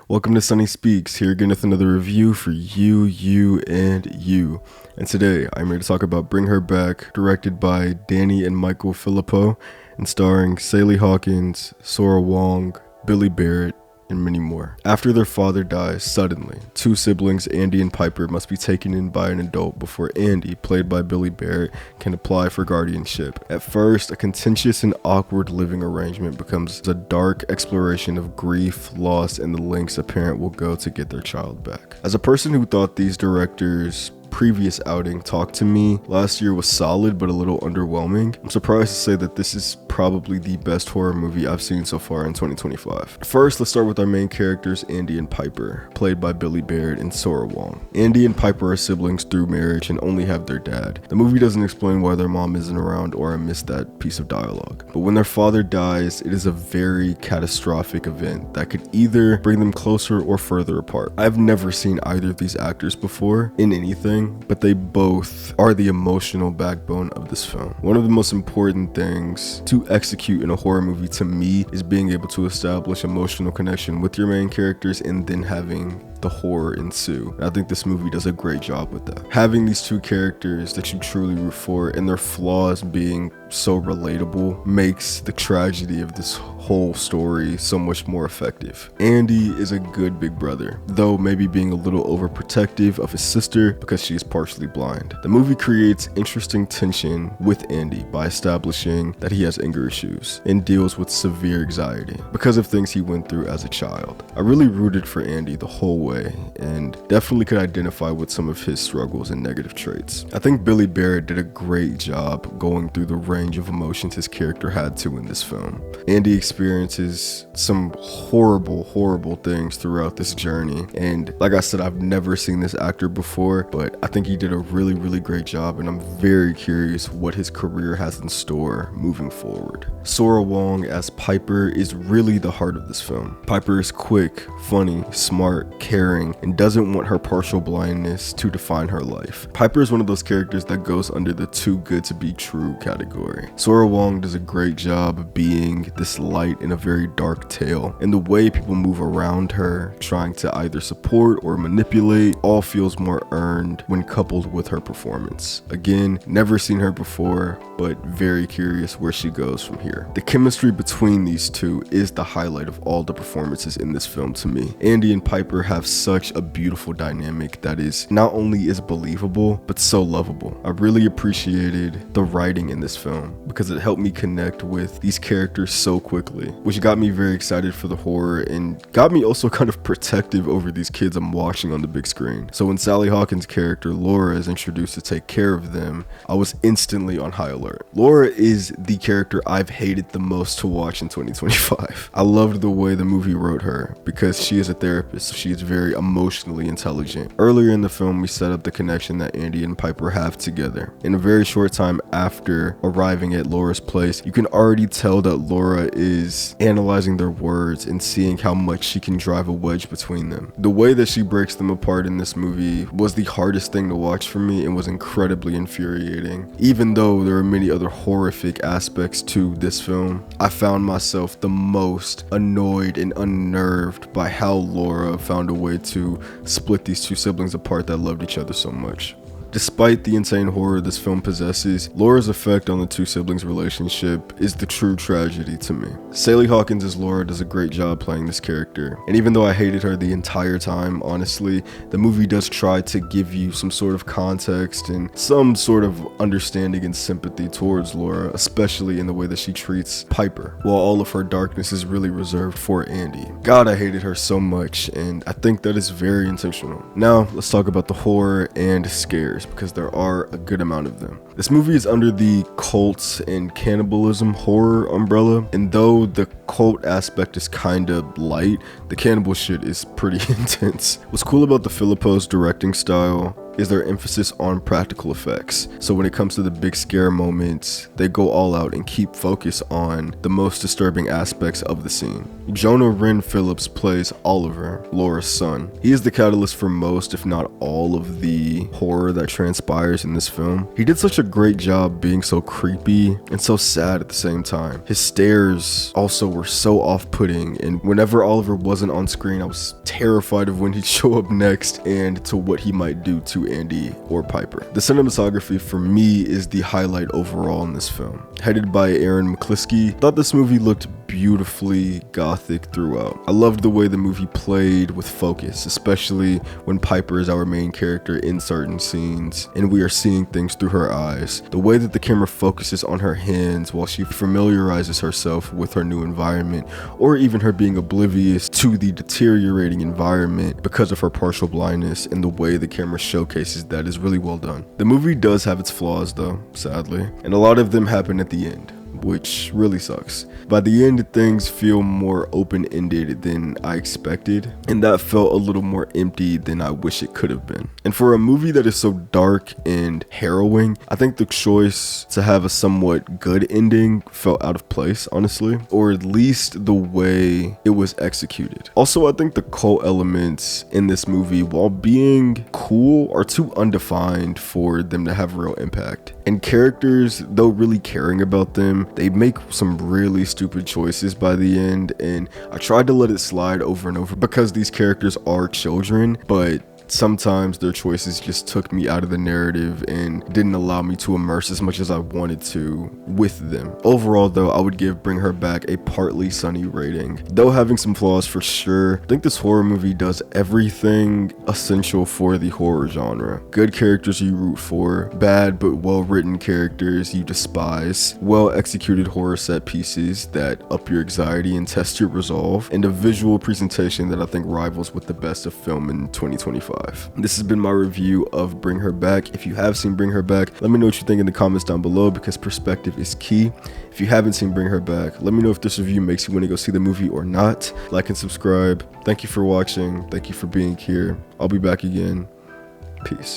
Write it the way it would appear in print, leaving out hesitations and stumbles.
Welcome to SunnySpeaks, here again with another review for you, and you. And today, I'm here to talk about Bring Her Back, directed by Danny and Micheal Philippou, and starring Sally Hawkins, Sora Wong, Billy Barratt, and many more. After their father dies suddenly, two siblings, Andy and Piper, must be taken in by an adult before Andy, played by Billy Barratt, can apply for guardianship. At first, a contentious and awkward living arrangement becomes a dark exploration of grief, loss, and the lengths a parent will go to get their child back. As a person who thought these directors' previous outing Talk to Me last year was solid but a little underwhelming, I'm surprised to say that this is probably the best horror movie I've seen so far in 2025. First, let's start with our main characters, Andy and Piper, played by Billy Barratt and Sora Wong. Andy and Piper are siblings through marriage and only have their dad. The movie doesn't explain why their mom isn't around, or I missed that piece of dialogue. But when their father dies, it is a very catastrophic event that could either bring them closer or further apart. I've never seen either of these actors before in anything, but they both are the emotional backbone of this film. One of the most important things to execute in a horror movie to me is being able to establish emotional connection with your main characters and then having the horror ensue. And I think this movie does a great job with that. Having these two characters that you truly root for and their flaws being so relatable makes the tragedy of this whole story so much more effective. Andy is a good big brother, though maybe being a little overprotective of his sister because she is partially blind. The movie creates interesting tension with Andy by establishing that he has anger issues and deals with severe anxiety because of things he went through as a child. I really rooted for Andy the whole way and definitely could identify with some of his struggles and negative traits. I think Billy Barratt did a great job going through the range of emotions his character had to in this film. Andy experiences some horrible things throughout this journey, and like I said, I've never seen this actor before, but I think he did a really great job, and I'm very curious what his career has in store moving forward. Sora Wong as Piper is really the heart of this film. Piper is quick, funny, smart, caring, and doesn't want her partial blindness to define her life. Piper is one of those characters that goes under the too good to be true category. Sora Wong does a great job being this light in a very dark tale, and the way people move around her, trying to either support or manipulate, all feels more earned when coupled with her performance. Again, never seen her before, but very curious where she goes from here. The chemistry between these two is the highlight of all the performances in this film to me. Andy and Piper have such a beautiful dynamic that is not only is believable, but so lovable. I really appreciated the writing in this film because it helped me connect with these characters so quickly, which got me very excited for the horror and got me also kind of protective over these kids I'm watching on the big screen. So when Sally Hawkins' character Laura is introduced to take care of them, I was instantly on high alert. Laura is the character I've hated the most to watch in 2025. I loved the way the movie wrote her because she is a therapist, so she is very emotionally intelligent. Earlier in the film, we set up the connection that Andy and Piper have together. In a very short time after arriving at Laura's place, you can already tell that Laura is analyzing their words and seeing how much she can drive a wedge between them. The way that she breaks them apart in this movie was the hardest thing to watch for me and was incredibly infuriating. Even though there are many other horrific aspects to this film, I found myself the most annoyed and unnerved by how Laura found a way to split these two siblings apart that loved each other so much. Despite the insane horror this film possesses, Laura's effect on the two siblings' relationship is the true tragedy to me. Sally Hawkins as Laura does a great job playing this character, and even though I hated her the entire time, honestly, the movie does try to give you some sort of context and some sort of understanding and sympathy towards Laura, especially in the way that she treats Piper, while all of her darkness is really reserved for Andy. God, I hated her so much, and I think that is very intentional. Now, let's talk about the horror and scares, because there are a good amount of them. This movie is under the cults and cannibalism horror umbrella, and though the cult aspect is kinda light, the cannibal shit is pretty intense. What's cool about the Philippou's directing style is their emphasis on practical effects. So when it comes to the big scare moments, they go all out and keep focus on the most disturbing aspects of the scene. Jonah Wren Phillips plays Oliver, Laura's son. He is the catalyst for most, if not all, of the horror that transpires in this film. He did such a great job being so creepy and so sad at the same time. His stares also were so off-putting, and whenever Oliver wasn't on screen, I was terrified of when he'd show up next and to what he might do to Andy or Piper. The cinematography for me is the highlight overall in this film. Headed by Aaron McCliskey, thought this movie looked beautifully gothic throughout. I loved the way the movie played with focus, especially when Piper is our main character in certain scenes and we are seeing things through her eyes. The way that the camera focuses on her hands while she familiarizes herself with her new environment, or even her being oblivious to the deteriorating environment because of her partial blindness, and the way the camera showcases that is really well done. The movie does have its flaws though, sadly, and a lot of them happen at the end, which really sucks. By the end, things feel more open-ended than I expected, and that felt a little more empty than I wish it could have been. And for a movie that is so dark and harrowing, I think the choice to have a somewhat good ending felt out of place, honestly, or at least the way it was executed. Also, I think the cult elements in this movie, while being cool, are too undefined for them to have real impact. And characters, though really caring about them, they make some really stupid choices by the end, and I tried to let it slide over and over because these characters are children, but sometimes their choices just took me out of the narrative and didn't allow me to immerse as much as I wanted to with them. Overall though, I would give Bring Her Back a partly sunny rating. Though having some flaws for sure, I think this horror movie does everything essential for the horror genre. Good characters you root for, bad but well written characters you despise, well executed horror set pieces that up your anxiety and test your resolve, and a visual presentation that I think rivals with the best of film in 2025. This has been my review of Bring Her Back. If you have seen Bring Her Back, let me know what you think in the comments down below, because perspective is key. If you haven't seen Bring Her Back, let me know if this review makes you want to go see the movie or not. Like and subscribe. Thank you for watching. Thank you for being here. I'll be back again. Peace.